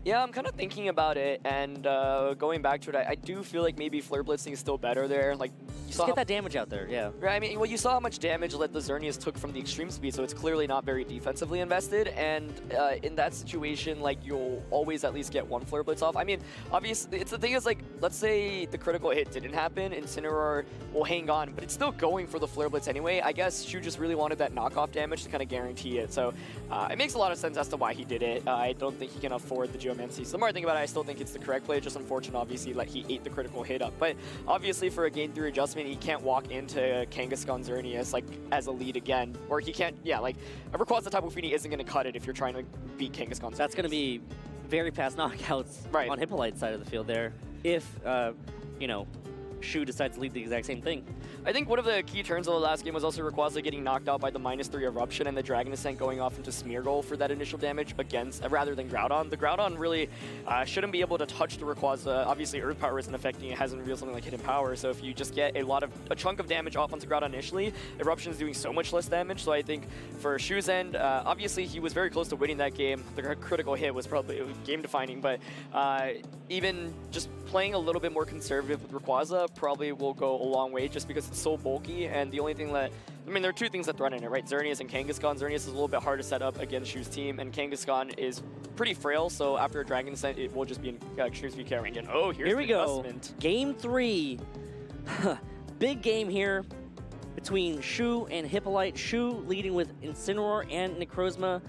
Yeah, I'm kind of thinking about it, and going back to it, I do feel like maybe Flare Blitzing is still better there. Like, you Just saw get that damage out there, yeah. Right, I mean, well, you saw how much damage that the Xerneas took from the extreme speed, so it's clearly not very defensively invested, and in that situation, like, you'll always at least get one Flare Blitz off. I mean, obviously, the thing is, like, let's say the critical hit didn't happen, Incineroar will hang on, but it's still going for the Flare Blitz anyway. I guess Shu just really wanted that knockoff damage to kind of guarantee it, so it makes a lot of sense as to why he did it. I don't think he can afford the Geomancy. So the more I think about it, I still think it's the correct play. Just unfortunate, obviously, like he ate the critical hit up. But obviously, for a Game 3 adjustment, he can't walk into Kangaskhan Xerneas like as a lead again, or he can't. Yeah, like a Rayquaza Tapu Fini isn't going to cut it if you're trying to beat Kangaskhan Xerneas. That's going to be very fast knockouts on Hippolyte's side of the field there. If you know, Shu decides to lead the exact same thing. I think one of the key turns of the last game was also Rayquaza getting knocked out by the -3 Eruption and the Dragon Ascent going off into Smeargle for that initial damage against, rather than Groudon. The Groudon really shouldn't be able to touch the Rayquaza. Obviously, Earth Power isn't affecting it, hasn't revealed something like Hidden Power, so if you just get a chunk of damage off onto Groudon initially, Eruption is doing so much less damage, so I think for Shu's end, obviously he was very close to winning that game. The critical hit was probably game-defining, but even just playing a little bit more conservative with Rayquaza probably will go a long way just because it's so bulky, and the only thing that, I mean, there are two things that threaten it, right? Xerneas and Kangaskhan. Xerneas is a little bit hard to set up against Shu's team, and Kangaskhan is pretty frail, so after a Dragon Ascent, it will just be an extreme speed carrying. And oh, here's here we the go. adjustment. Game 3. Big game here between Shu and Hippolyte. Shu leading with Incineroar and Necrozma.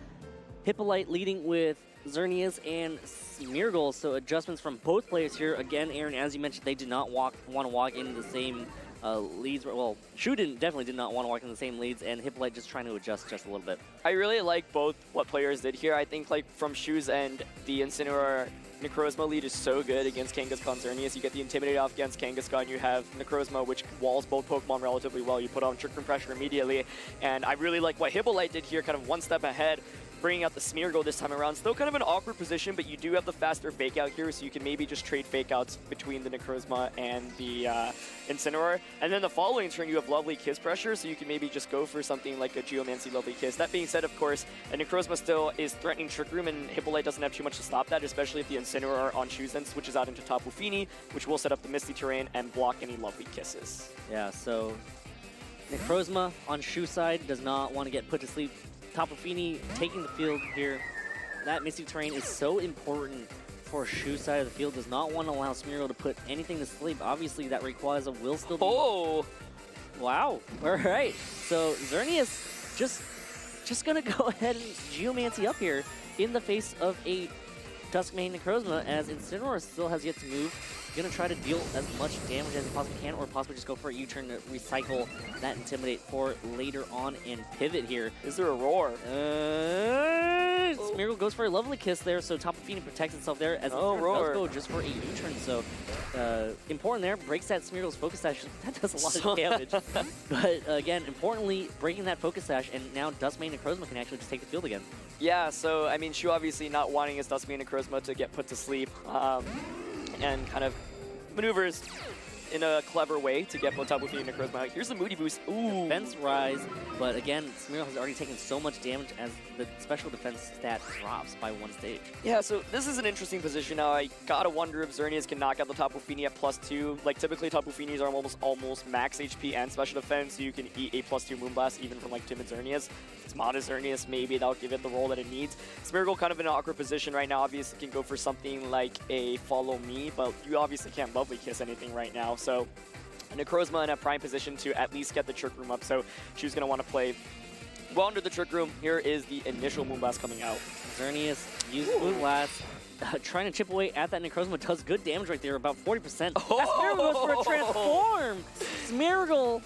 Hippolyte leading with Xerneas and Smeargle. So adjustments from both players here. Again, Aaron, as you mentioned, they did not want to walk into the same leads. Well, Shu definitely did not want to walk in the same leads, and Hippolyte just trying to adjust just a little bit. I really like both what players did here. I think, like, from Shu's end, the Incineroar Necrozma lead is so good against Kangaskhan Xerneas. You get the Intimidate off against Kangaskhan. You have Necrozma, which walls both Pokemon relatively well. You put on Trick Room Pressure immediately. And I really like what Hippolyte did here, kind of one step ahead, bringing out the Smeargle this time around. Still kind of an awkward position, but you do have the faster Fake Out here, so you can maybe just trade Fake Outs between the Necrozma and the Incineroar. And then the following turn, you have Lovely Kiss Pressure, so you can maybe just go for something like a Geomancy Lovely Kiss. That being said, of course, a Necrozma still is threatening Trick Room, and Hippolyte doesn't have too much to stop that, especially if the Incineroar on Shu's end switches out into Tapu Fini, which will set up the Misty Terrain and block any Lovely Kisses. Yeah, so Necrozma on Shu's side does not want to get put to sleep. Tapu Fini taking the field here. That Misty Terrain is so important for Shu's side of the field. Does not want to allow Smeargle to put anything to sleep. Obviously, that Rayquaza will still be... Oh! Wow. All right. So Xerneas just just going to go ahead and Geomancy up here in the face of a Duskmane Necrozma, as Incineroar still has yet to move. Going to try to deal as much damage as he possibly can, or possibly just go for a U-turn to recycle that Intimidate for later on and pivot here. Is there a roar? Smeargle goes for a lovely kiss there, so Tapu Fini protects itself there as roar. does go just for a U-turn. So important there, breaks that Smeargle's Focus Sash. That does a lot of damage. But again, importantly, breaking that Focus Sash, and now Duskmane Necrozma can actually just take the field again. Yeah, so I mean, Shu obviously not wanting his Duskmane Necrozma to get put to sleep, and kind of maneuvers in a clever way to get Tapu Fini Necrozma out. Here's the Moody Boost. Ooh. Defense rise, but again, Smeargle has already taken so much damage as the special defense stat drops by one stage. Yeah, so this is an interesting position now. I gotta wonder if Xerneas can knock out the Tapu Fini at +2. Like, typically Tapu Finis are almost max HP and special defense, so you can eat a +2 Moonblast even from like timid Xerneas. It's Mod Xerneas, maybe that'll give it the role that it needs. Smeargle kind of in an awkward position right now. Obviously can go for something like a Follow Me, but you obviously can't Lovely Kiss anything right now. So Necrozma in a prime position to at least get the Trick Room up. So Shu's going to want to play well under the Trick Room. Here is the initial Moonblast coming out. Xerneas uses Moonblast. Trying to chip away at that Necrozma does good damage right there, about 40%. Oh! That Smeargle goes for a transform! Smeargle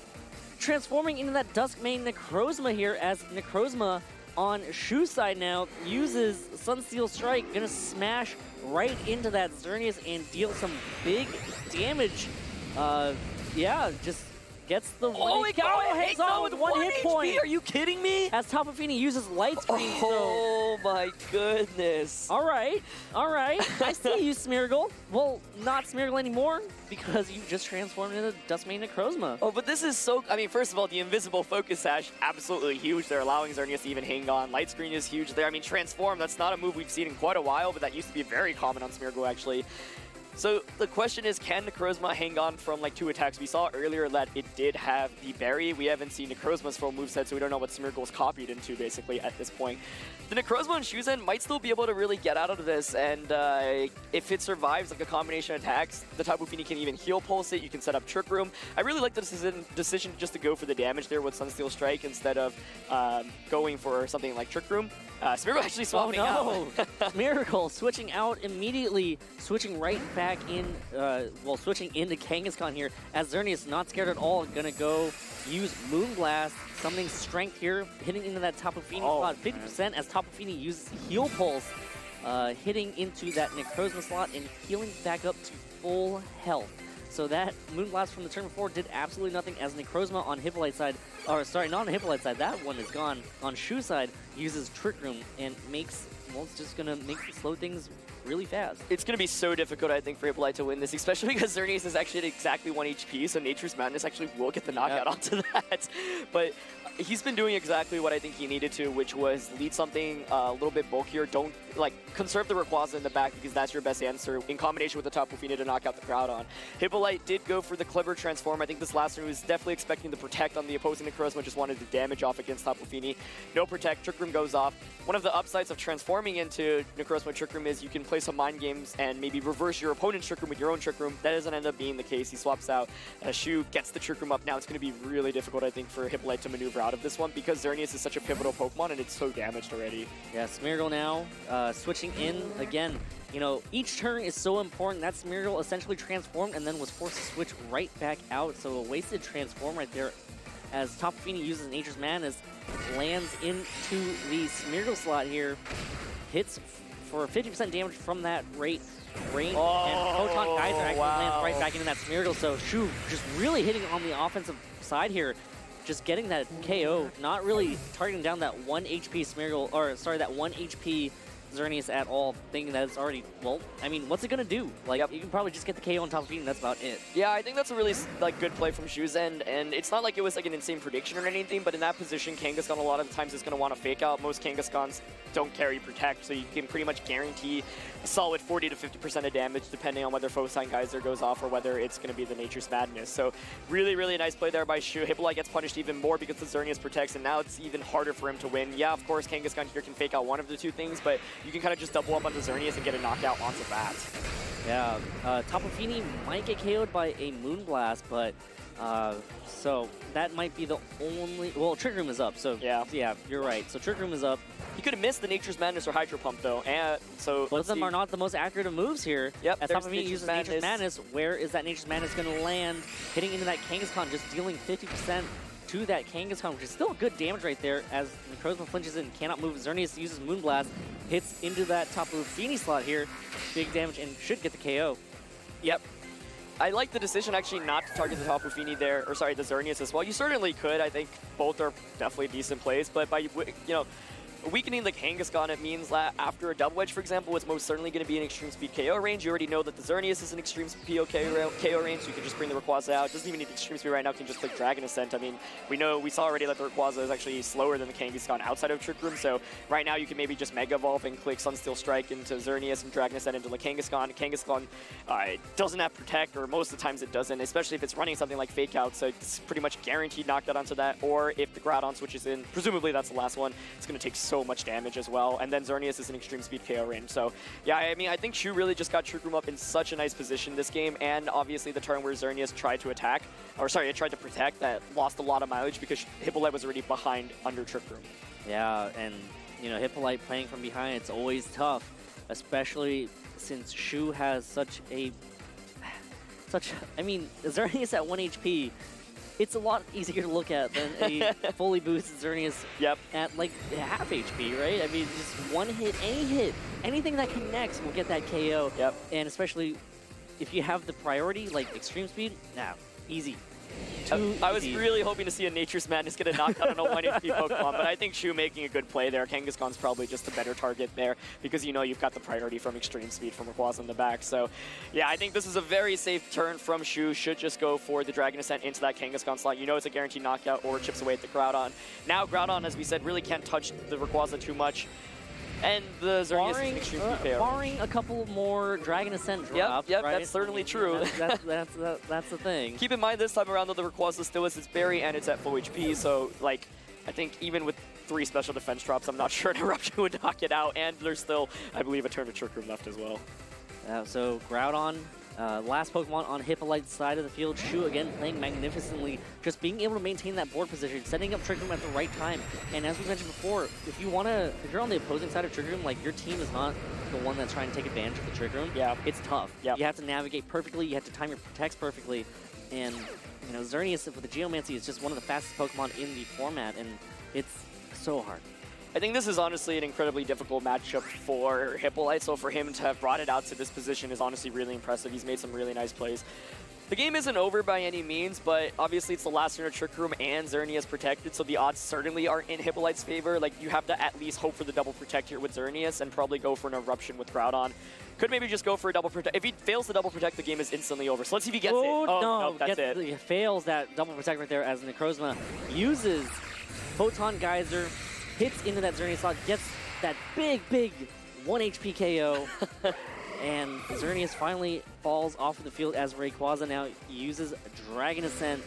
transforming into that Duskmane Necrozma here, as Necrozma on Shu's side now uses Sunsteel Strike, gonna smash right into that Xerneas and deal some big damage. Yeah, just gets the one. Hangs on with one hit point. Are you kidding me? As Tapu Fini uses Light Screen. Oh my goodness. All right. I see you, Smeargle. Well, not Smeargle anymore, because you just transformed into Duskmane Necrozma. Oh, but this is so... I mean, first of all, the invisible Focus Sash, absolutely huge. They're allowing Xerneas to even hang on. Light Screen is huge there. I mean, Transform, that's not a move we've seen in quite a while, but that used to be very common on Smeargle, actually. So the question is, can Necrozma hang on from like 2 attacks? We saw earlier that it did have the Berry. We haven't seen Necrozma's full moveset, so we don't know what Smeargle's copied into, basically, at this point. The Necrozma on Shu's end might still be able to really get out of this, and if it survives like a combination of attacks, the Tapu Fini can even Heal Pulse it. You can set up Trick Room. I really like the decision just to go for the damage there with Sunsteel Strike instead of going for something like Trick Room. Smeargle actually swapping out. Smeargle switching out immediately, switching right back in, switching into Kangaskhan here, as Xerneas not scared at all, gonna go use Moonblast, summoning Strength here, hitting into that Tapu Fini slot, 50% as Tapu Fini uses Heal Pulse, hitting into that Necrozma slot and healing back up to full health. So that Moonblast from the turn before did absolutely nothing, as Necrozma on Hippolyte's side, or sorry, not on Hippolyte's side, that one is gone. On Shu's side, uses Trick Room and makes, well, it's just gonna slow things really fast. It's going to be so difficult, I think, for Hippolyte to win this, especially because Xerneas is actually at exactly 1 HP, so Nature's Madness actually will get the knockout onto that. But he's been doing exactly what I think he needed to, which was lead something a little bit bulkier. Don't, like, conserve the Rayquaza in the back, because that's your best answer in combination with the Tapu Fini to knock out the crowd on. Hippolyte did go for the clever transform. I think this last one was definitely expecting the protect on the opposing Necrozma, just wanted the damage off against Tapu Fini. No protect, Trick Room goes off. One of the upsides of transforming into Necrozma Trick Room is you can play some mind games and maybe reverse your opponent's Trick Room with your own Trick Room. That doesn't end up being the case. He swaps out. Shu gets the Trick Room up. Now it's going to be really difficult, I think, for Hippolyte to maneuver out of this one, because Xerneas is such a pivotal Pokemon and it's so damaged already. Yeah, Smeargle now switching in again. You know, each turn is so important. That Smeargle essentially transformed and then was forced to switch right back out. So a wasted transform right there, as Tapu Fini uses Nature's Madness, lands into the Smeargle slot here, hits for 50% damage from that range, and Photon Geyser actually lands right back into that Smeargle. So Shu just really hitting on the offensive side here, just getting that KO, not really targeting down that 1 HP Smeargle, or sorry, that 1 HP Xerneas at all, thinking that it's already, well, I mean, what's it gonna do? Like, you can probably just get the KO on Tapu Fini and that's about it. Yeah, I think that's a really, like, good play from Shu's end, and it's not like it was, like, an insane prediction or anything, but in that position, Kangaskhan a lot of the times is gonna want to fake out. Most Kangaskhan's don't carry Protect, so you can pretty much guarantee a solid 40 to 50% of damage, depending on whether Photon Geyser goes off or whether it's gonna be the Nature's Madness. So really, really nice play there by Shu. Hippolyte gets punished even more because the Xerneas protects, and now it's even harder for him to win. Yeah, of course, Kangaskhan here can fake out one of the two things, but you can kind of just double up onto Xerneas and get a knockout onto that. Yeah, Tapu Fini might get KO'd by a Moonblast, but so that might be the only. Well, Trick Room is up, so yeah, you're right. So Trick Room is up. He could have missed the Nature's Madness or Hydro Pump though, and so both of them are not the most accurate of moves here. Yep, as Tapu Fini uses Nature's Madness. Where is that Nature's Madness going to land? Hitting into that Kangaskhan, just dealing 50% to that Kangaskhan, which is still good damage right there. As Necrozma flinches and cannot move, Xerneas uses Moonblast, hits into that Tapu Fini slot here, big damage, and should get the KO. Yep. I like the decision actually not to target the Tapu Fini there, or sorry, the Xerneas as well. You certainly could. I think both are definitely decent plays, but by weakening the Kangaskhan, it means that after a double edge, for example, it's most certainly going to be an extreme speed KO range. You already know that the Xerneas is an extreme speed KO range, so you can just bring the Rayquaza out. Doesn't even need extreme speed right now, can just click Dragon Ascent. I mean, we saw already that the Rayquaza is actually slower than the Kangaskhan outside of Trick Room, so right now you can maybe just Mega Evolve and click Sunsteel Strike into Xerneas and Dragon Ascent into the Kangaskhan. Kangaskhan doesn't have Protect, or most of the times it doesn't, especially if it's running something like Fake Out, so it's pretty much guaranteed knockout onto that, or if the Groudon switches in, presumably that's the last one, it's going to take so much damage as well, and then Xerneas is an extreme speed KO range. So yeah, I mean, I think Shu really just got Trick Room up in such a nice position this game, and obviously the turn where Xerneas tried to attack, or sorry, it tried to protect, that lost a lot of mileage because Hippolyte was already behind under Trick Room. Yeah, and you know, Hippolyte playing from behind, it's always tough, especially since Shu has I mean, Xerneas at 1 HP, it's a lot easier to look at than a fully boosted Xerneas at like half HP, right? I mean, just one hit, anything that connects will get that KO. Yep. And especially if you have the priority, like extreme speed, easy. I was really hoping to see a Nature's Madness get a knockout on a 1 HP Pokemon, but I think Shu making a good play there. Kangaskhan's probably just the better target there because you know you've got the priority from extreme speed from Rayquaza in the back. So yeah, I think this is a very safe turn from Shu. Should just go for the Dragon Ascent into that Kangaskhan slot. You know it's a guaranteed knockout or chips away at the Groudon. Now Groudon, as we said, really can't touch the Rayquaza too much. And the Xerneas is an extreme speed KO. Barring a couple more Dragon Ascent drops, right? That's certainly true. That's the thing. Keep in mind this time around, though, the Rayquaza still has its berry and it's at full HP, so, like, I think even with 3 special defense drops, I'm not sure an Eruption would knock it out, and there's still, I believe, a turn of Trick Room left as well. So Groudon, last Pokemon on Hippolyte's side of the field. Shu again playing magnificently, just being able to maintain that board position, setting up Trick Room at the right time. And as we mentioned before, if you're on the opposing side of Trick Room, like your team is not the one that's trying to take advantage of the Trick Room. Yeah, it's tough. Yeah, you have to navigate perfectly. You have to time your protects perfectly, and you know Xerneas with the Geomancy is just one of the fastest Pokemon in the format, and it's so hard. I think this is honestly an incredibly difficult matchup for Hippolyte, so for him to have brought it out to this position is honestly really impressive. He's made some really nice plays. The game isn't over by any means, but obviously it's the last turn of Trick Room and Xerneas protected, so the odds certainly aren't in Hippolyte's favor. Like, you have to at least hope for the double protect here with Xerneas and probably go for an Eruption with Groudon. Could maybe just go for a double protect. If he fails to double protect, the game is instantly over. So let's see if he gets it. Oh, no, that's it. He fails that double protect right there as Necrozma uses Photon Geyser, hits into that Xerneas slot, gets that big 1 HP KO. And Xerneas finally falls off of the field as Rayquaza now uses Dragon Ascent,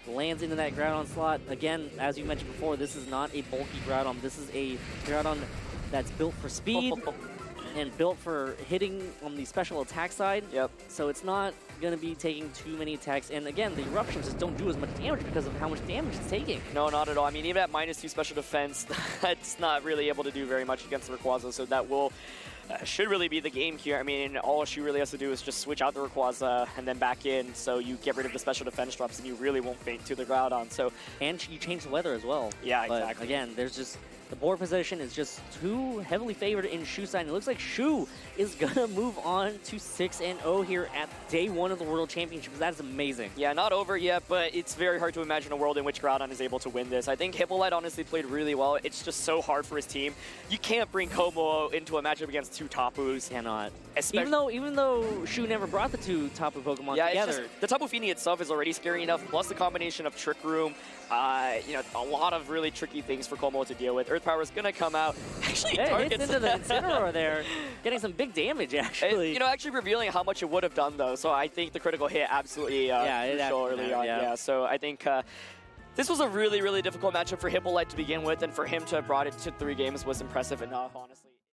lands into that Groudon slot. Again, as you mentioned before, this is not a bulky Groudon. This is a Groudon that's built for speed and built for hitting on the special attack side. Yep. So it's not going to be taking too many attacks. And again, the Eruptions just don't do as much damage because of how much damage it's taking. No, not at all. I mean, even at -2 special defense, that's not really able to do very much against the Rayquaza. So that will... should really be the game here. I mean, all she really has to do is just switch out the Rayquaza and then back in, so you get rid of the special defense drops and you really won't fade to the Groudon. So, and you change the weather as well. Yeah, but exactly. Again, there's just... the board position is just too heavily favored in Shu's side. It looks like Shu is going to move on to 6-0 here at day 1 of the World Championships. That is amazing. Yeah, not over yet, but it's very hard to imagine a world in which Groudon is able to win this. I think Hippolyte honestly played really well. It's just so hard for his team. You can't bring Como into a matchup against 2 Tapus. Cannot. Even though Shu never brought the 2 Tapu Pokemon together. The Tapu Fini itself is already scary enough, plus the combination of Trick Room, you know, a lot of really tricky things for Como to deal with. Earth Power is going to come out. Actually, hits into the Incineroar there, getting some big damage, actually. You know, actually revealing how much it would have done, though. So I think the critical hit absolutely crucial early on. Yeah, so I think this was a really, really difficult matchup for Hippolyte to begin with, and for him to have brought it to 3 games was impressive enough, honestly.